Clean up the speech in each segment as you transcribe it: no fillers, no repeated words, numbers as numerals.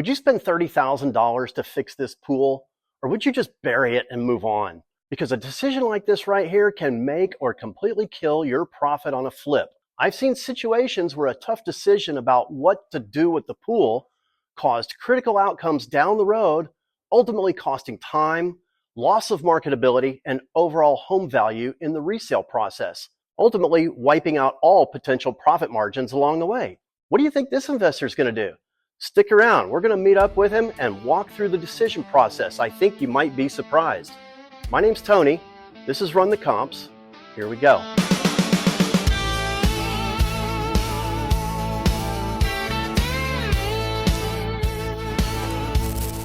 Would you spend $30,000 to fix this pool, or would you just bury it and move on? Because a decision like this right here can make or completely kill your profit on a flip. I've seen situations where a tough decision about what to do with the pool caused critical outcomes down the road, ultimately costing time, loss of marketability, and overall home value in the resale process, ultimately wiping out all potential profit margins along the way. What do you think this investor is going to do? Stick around. We're going to meet up with him and walk through the decision process. I think you might be surprised. My name's Tony. This is Run the Comps. Here we go.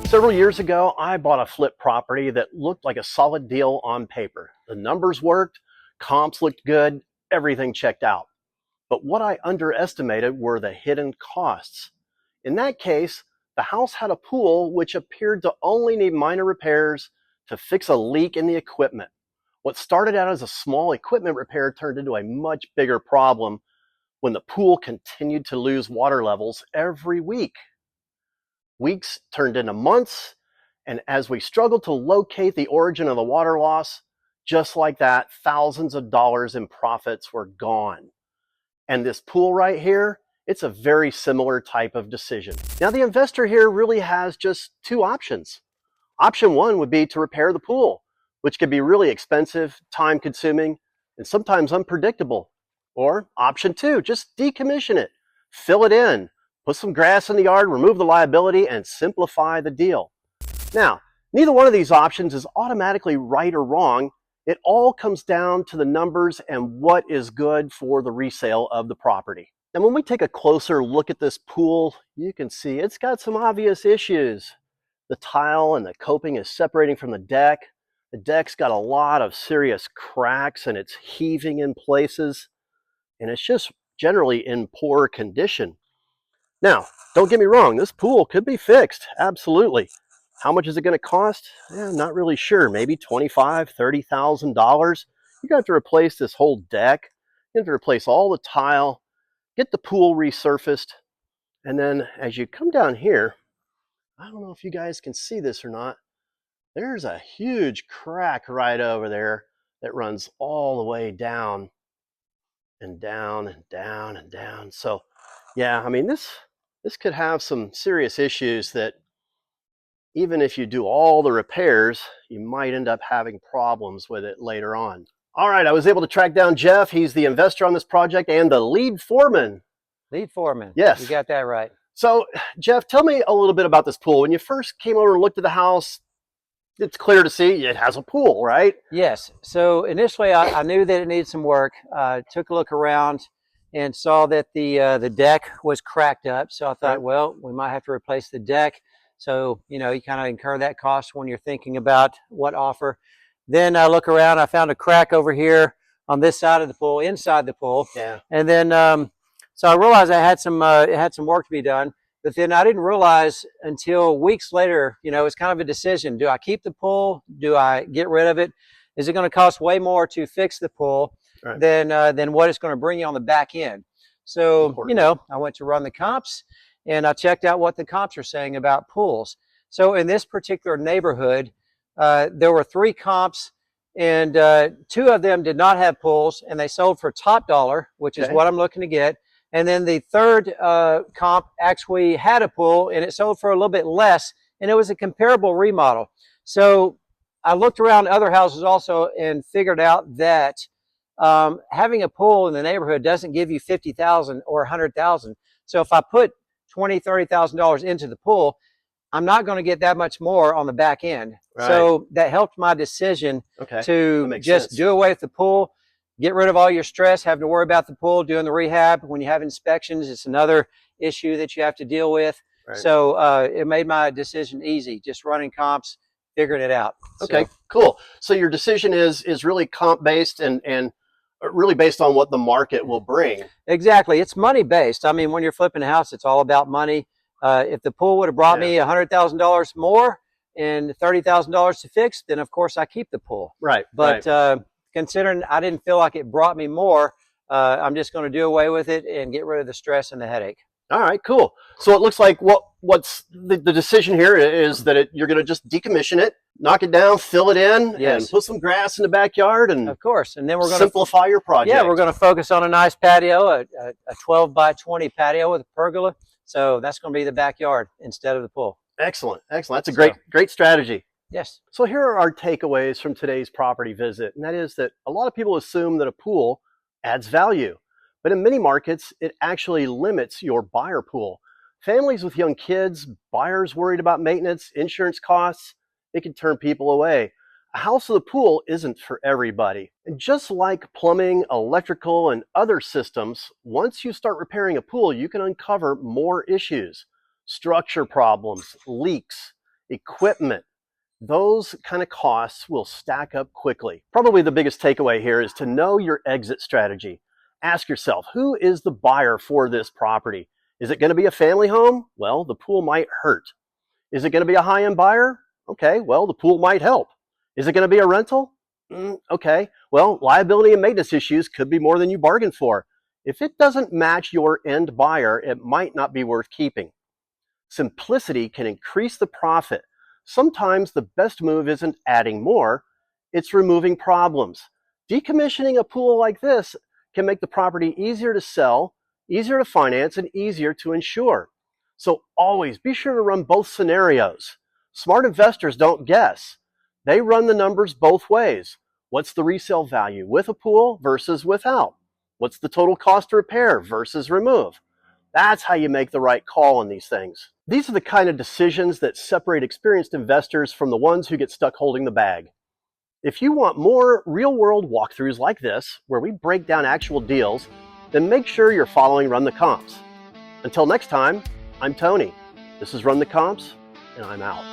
Several years ago, I bought a flip property that looked like a solid deal on paper. The numbers worked, comps looked good, everything checked out. But what I underestimated were the hidden costs. In that case, the house had a pool which appeared to only need minor repairs to fix a leak in the equipment. What started out as a small equipment repair turned into a much bigger problem when the pool continued to lose water levels every week. Weeks turned into months, and as we struggled to locate the origin of the water loss, just like that, thousands of dollars in profits were gone. And this pool right here, it's a very similar type of decision. Now, the investor here really has just two options. Option one would be to repair the pool, which could be really expensive, time-consuming, and sometimes unpredictable. Or option two, just decommission it, fill it in, put some grass in the yard, remove the liability, and simplify the deal. Now, neither one of these options is automatically right or wrong. It all comes down to the numbers and what is good for the resale of the property. And when we take a closer look at this pool, you can see it's got some obvious issues. The tile and the coping is separating from the deck. The deck's got a lot of serious cracks and it's heaving in places. And it's just generally in poor condition. Now, don't get me wrong, this pool could be fixed, absolutely. How much is it going to cost? Not really sure, maybe $25,000, $30,000. You're going to have to replace this whole deck. You have to replace all the tile, get the pool resurfaced, and then as you come down here, I don't know if you guys can see this or not, there's a huge crack right over there that runs all the way down and down and down and down. So yeah, I mean, this could have some serious issues that even if you do all the repairs, you might end up having problems with it later on. All right, I was able to track down Jeff. He's the investor on this project and the lead foreman. Lead foreman. Yes. You got that right. So, Jeff, tell me a little bit about this pool. When you first came over and looked at the house, it's clear to see it has a pool, right? Yes. So initially, I knew that it needed some work. Took a look around and saw that the deck was cracked up. So I thought, well, we might have to replace the deck. So, you know, you kind of incur that cost when you're thinking about what offer. Then I look around, I found a crack over here on this side of the pool, inside the pool. Yeah. And then, so I realized it had some work to be done. But then I didn't realize until weeks later, you know, it's kind of a decision. Do I keep the pool? Do I get rid of it? Is it going to cost way more to fix the pool than what it's going to bring you on the back end? So, you know, I went to Run the Comps and I checked out what the comps are saying about pools. So in this particular neighborhood, there were 3 comps and 2 of them did not have pools and they sold for top dollar, which is what I'm looking to get. And then the third comp actually had a pool and it sold for a little bit less and it was a comparable remodel. So I looked around other houses also and figured out that having a pool in the neighborhood doesn't give you $50,000 or $100,000. So if I put $20,000, $30,000 into the pool, I'm not going to get that much more on the back end. Right. So that helped my decision to just do away with the pool, get rid of all your stress, having to worry about the pool, doing the rehab. When you have inspections, it's another issue that you have to deal with. Right. So it made my decision easy, just running comps, figuring it out. Okay, cool. So your decision is really comp based and really based on what the market will bring. Exactly. It's money based. I mean, when you're flipping a house, it's all about money. If the pool would have brought me $100,000 more and $30,000 to fix, then of course I keep the pool. Right. But considering I didn't feel like it brought me more, I'm just going to do away with it and get rid of the stress and the headache. All right, cool. So it looks like what what's the decision here is that you're going to just decommission it, knock it down, fill it in, Yes. and put some grass in the backyard, and Of course. And then we're going simplify your project. Yeah, we're going to focus on a nice patio, a 12 by 20 patio with a pergola. So that's going to be the backyard instead of the pool. Excellent. Excellent. That's a great strategy. Yes. So here are our takeaways from today's property visit. And that is that a lot of people assume that a pool adds value, but in many markets, it actually limits your buyer pool. Families with young kids, buyers worried about maintenance, insurance costs, it can turn people away. A house with a pool isn't for everybody. And just like plumbing, electrical, and other systems, once you start repairing a pool, you can uncover more issues. Structure problems, leaks, equipment. Those kind of costs will stack up quickly. Probably the biggest takeaway here is to know your exit strategy. Ask yourself, who is the buyer for this property? Is it going to be a family home? Well, the pool might hurt. Is it going to be a high-end buyer? Okay, well, the pool might help. Is it going to be a rental? Okay, well, liability and maintenance issues could be more than you bargained for. If it doesn't match your end buyer, it might not be worth keeping. Simplicity can increase the profit. Sometimes the best move isn't adding more, it's removing problems. Decommissioning a pool like this can make the property easier to sell, easier to finance, and easier to insure. So always be sure to run both scenarios. Smart investors don't guess. They run the numbers both ways. What's the resale value with a pool versus without? What's the total cost to repair versus remove? That's how you make the right call on these things. These are the kind of decisions that separate experienced investors from the ones who get stuck holding the bag. If you want more real-world walkthroughs like this, where we break down actual deals, then make sure you're following Run the Comps. Until next time, I'm Tony. This is Run the Comps, and I'm out.